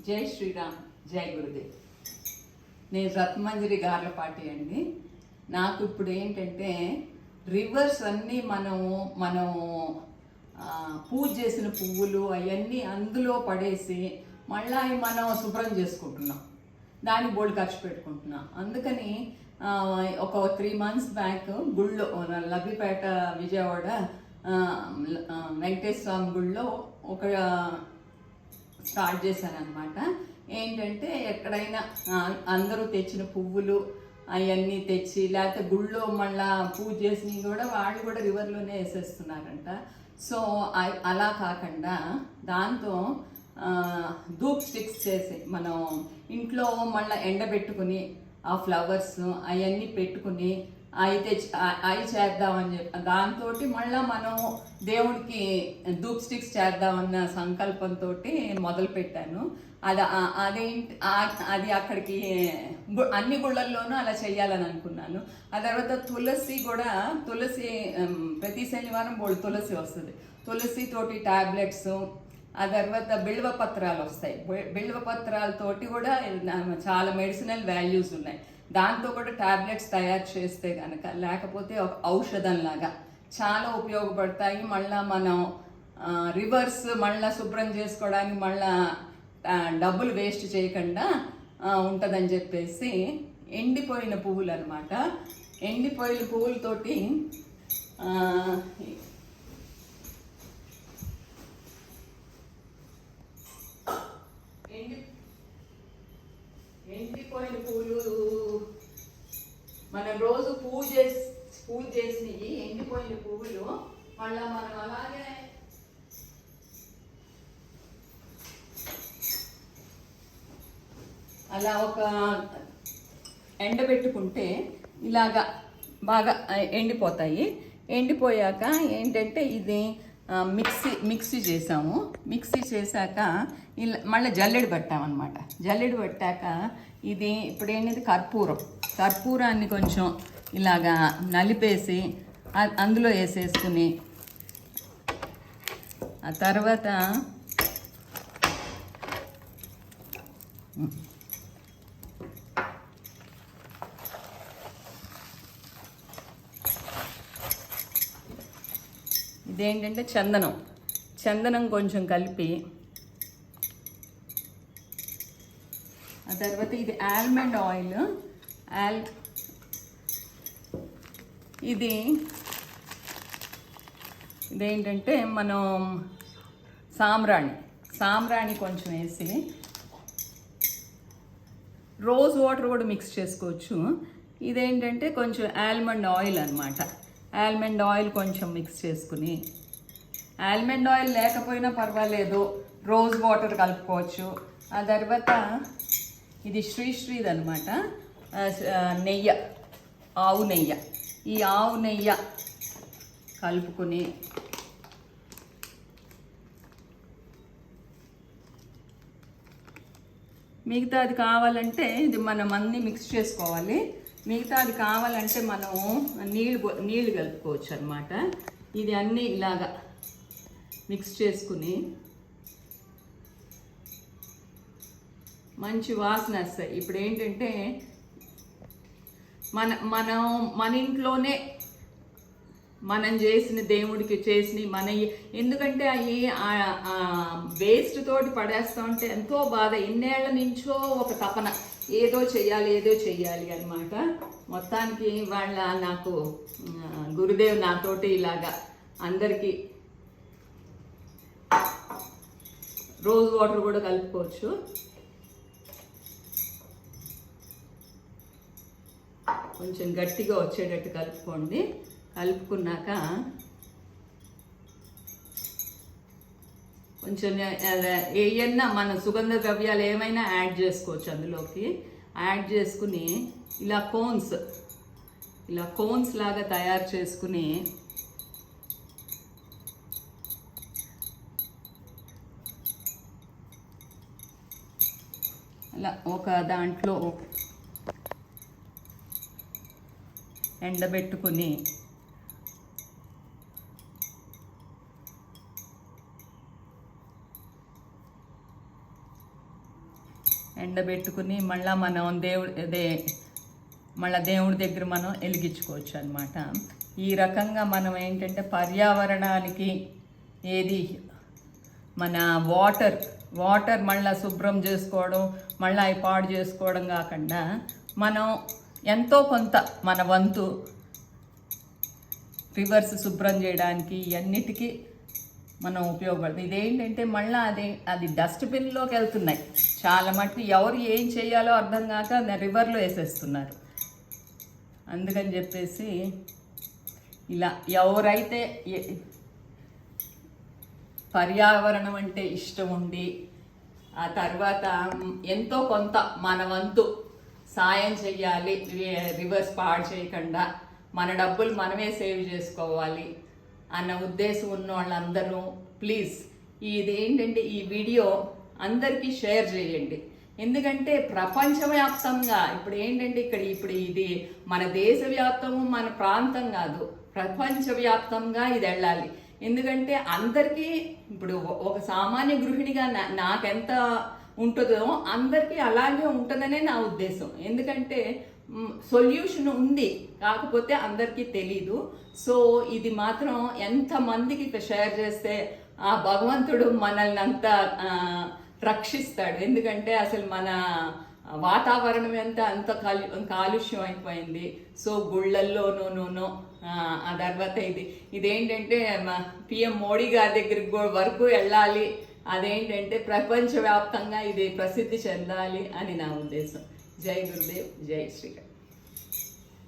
జై శ్రీరామ్, జై గురుదేవ్. నేను రత్మంజరి గార్లపాటి అండి. నాకు ఇప్పుడు ఏంటంటే రివర్స్ అన్నీ మనం పూజ చేసిన పువ్వులు అవన్నీ అందులో పడేసి మళ్ళీ అవి మనం శుభ్రం చేసుకుంటున్నాం, దానికి బోల్డ్ ఖర్చు పెట్టుకుంటున్నాం. అందుకని ఒక 3 months బ్యాక్ గుళ్ళో లబ్బిపేట విజయవాడ వెంకటేశ్వర స్వామి గుళ్ళో ఒక స్టార్ట్ చేశాను అనమాట. ఏంటంటే ఎక్కడైనా అందరూ తెచ్చిన పువ్వులు అవన్నీ తెచ్చి, లేకపోతే గుళ్ళో మళ్ళా పూజ చేసినవి కూడా వాళ్ళు కూడా రివర్లోనే వేసేస్తున్నారంట. సో అలా కాకుండా దాంతో ధూప్ స్టిక్స్ చేసి మనం ఇంట్లో మళ్ళీ ఎండబెట్టుకుని ఆ ఫ్లవర్స్ అవన్నీ పెట్టుకుని అవి చేద్దామని చెప్పి దాంతో మళ్ళీ మనం దేవుడికి ధూప్ స్టిక్స్ చేద్దామన్న సంకల్పంతో మొదలు పెట్టాను. అది అక్కడికి అన్ని గుళ్ళల్లోనూ అలా చేయాలని అనుకున్నాను. ఆ తర్వాత తులసి ప్రతి శనివారం తులసి వస్తుంది. తులసి తోటి టాబ్లెట్స్, ఆ తర్వాత బిల్వ పత్రాలు వస్తాయి. బిల్వ పత్రాలతోటి కూడా చాలా మెడిసినల్ వాల్యూస్ ఉన్నాయి. దాంతో కూడా టాబ్లెట్స్ తయారు చేస్తే కనుక, లేకపోతే ఒక ఔషధంలాగా చాలా ఉపయోగపడతాయి. మళ్ళీ మనం రివర్స్ మళ్ళీ శుభ్రం చేసుకోవడానికి మళ్ళీ డబ్బులు వేస్ట్ చేయకుండా ఉంటుందని చెప్పేసి ఎండిపోయిన పువ్వులు అనమాట. ఎండిపోయిన పువ్వులతోటి ఎండిపోయిన పువ్వులు మనం రోజు పూజ చేసి ఎండిపోయిన పువ్వులు మళ్ళీ మనం అలాగే అలా ఒక ఎండబెట్టుకుంటే ఇలాగా బాగా ఎండిపోతాయి. ఎండిపోయాక ఏంటంటే ఇది మిక్సీ చేసాము. మిక్సీ చేశాక ఇలా మళ్ళీ జల్లెడ పెట్టామన్నమాట. జల్లెడ పెట్టాక ఇది ఇప్పుడు ఏంటంటే కర్పూరాన్ని కొంచెం ఇలాగా నలిపేసి అందులో వేసేసుకుని, ఆ తర్వాత ఇదేంటంటే చందనం కొంచెం కలిపి, ఆ తర్వాత ఇది ఆల్మండ్ ఆయిల్. ఇదేంటంటే మనం సాంబ్రాణి కొంచెం వేసి, రోజ్ వాటర్ కూడా మిక్స్ చేసుకోవచ్చు. ఇదేంటంటే కొంచెం ఆల్మండ్ ఆయిల్ అనమాట. ఆల్మండ్ ఆయిల్ కొంచెం మిక్స్ చేసుకుని, ఆల్మండ్ ఆయిల్ లేకపోయినా పర్వాలేదు, రోజ్ వాటర్ కలుపుకోవచ్చు. ఆ తర్వాత ఇది శ్రీది అనమాట, ఆవు నెయ్యి. ఈ ఆవు నెయ్యి కలుపుకొని మిగతా అది కావాలంటే ఇది మనం అన్నీ మిక్స్ చేసుకోవాలి. మిగతా అది కావాలంటే మనం నీళ్ళు కలుపుకోవచ్చు అనమాట. ఇది అన్నీ ఇలాగా మిక్స్ చేసుకుని మంచి వాసన వస్తాయి. ఇప్పుడు ఏంటంటే మన ఇంట్లోనే మనం చేసిన దేవుడికి చేసిన ఎందుకంటే అవి వేస్ట్ తోటి పడేస్తా ఉంటే ఎంతో బాధ. ఎన్నేళ్ల నుంచో ఒక తపన, ఏదో చెయ్యాలి అనమాట. మొత్తానికి నాకు గురుదేవ్ నాతోటి ఇలాగా అందరికీ రోజ్ వాటర్ కూడా కలుపుకోవచ్చు. కొంచెం గట్టిగా వచ్చేటట్టు కలుపుకోండి. కలుపుకున్నాక కొంచెం ఏయన్నా మన సుగంధ ద్రవ్యాలు ఏమైనా యాడ్ చేసుకోవచ్చు అందులోకి. యాడ్ చేసుకుని ఇలా కోన్స్ లాగా తయారు చేసుకుని అలా ఒక దాంట్లో ఎండబెట్టుకుని ఎండబెట్టుకుని మళ్ళీ మనం మళ్ళీ దేవుడి దగ్గర మనం వెలిగించుకోవచ్చు అనమాట. ఈ రకంగా మనం ఏంటంటే పర్యావరణానికి ఏది మన వాటర్ మళ్ళీ శుభ్రం చేసుకోవడం, మళ్ళీ అవి పాడు చేసుకోవడం కాకుండా మనం ఎంతో కొంత మన వంతు రివర్స్ శుభ్రం చేయడానికి అన్నిటికీ మనం ఉపయోగపడుతుంది. ఇదేంటంటే మళ్ళీ అది డస్ట్బిన్లోకి వెళ్తున్నాయి చాలా మటుకు. ఎవరు ఏం చేయాలో అర్థం కాక రివర్లో వేసేస్తున్నారు. అందుకని చెప్పేసి ఇలా ఎవరైతే పర్యావరణం అంటే ఇష్టం ఉండి ఆ తర్వాత ఎంతో కొంత మన వంతు సాయం చెయ్యాలి, రివర్స్ పాడు చేయకుండా మన డబ్బులు మనమే సేవ్ చేసుకోవాలి అన్న ఉద్దేశం ఉన్న వాళ్ళందరూ ప్లీజ్ ఇదేంటంటే ఈ వీడియో అందరికీ షేర్ చేయండి. ఎందుకంటే ప్రపంచవ్యాప్తంగా ఇప్పుడు ఏంటంటే ఇప్పుడు ఇది మన దేశవ్యాప్తము మన ప్రాంతం కాదు, ప్రపంచవ్యాప్తంగా ఇది వెళ్ళాలి. ఎందుకంటే అందరికీ ఇప్పుడు ఒక సామాన్య గృహిణిగా నాకెంత ఉంటుందో అందరికీ అలాగే ఉంటుందనే నా ఉద్దేశం. ఎందుకంటే సొల్యూషన్ ఉంది, కాకపోతే అందరికీ తెలీదు. సో ఇది మాత్రం ఎంతమందికి షేర్ చేస్తే ఆ భగవంతుడు మనల్ని అంతా రక్షిస్తాడు. ఎందుకంటే అసలు మన వాతావరణం అంత కాలుష్యం అయిపోయింది. సో గుళ్ళల్లోనూ ఆ తర్వాత ఇదేంటంటే పిఎం మోడీ గారి దగ్గరికి వరకు వెళ్ళాలి. అదేంటంటే ప్రపంచవ్యాప్తంగా ఇది ప్రసిద్ధి చెందాలి అని నా ఉద్దేశం. జై గురుదేవ్, జై శ్రీకృష్ణ.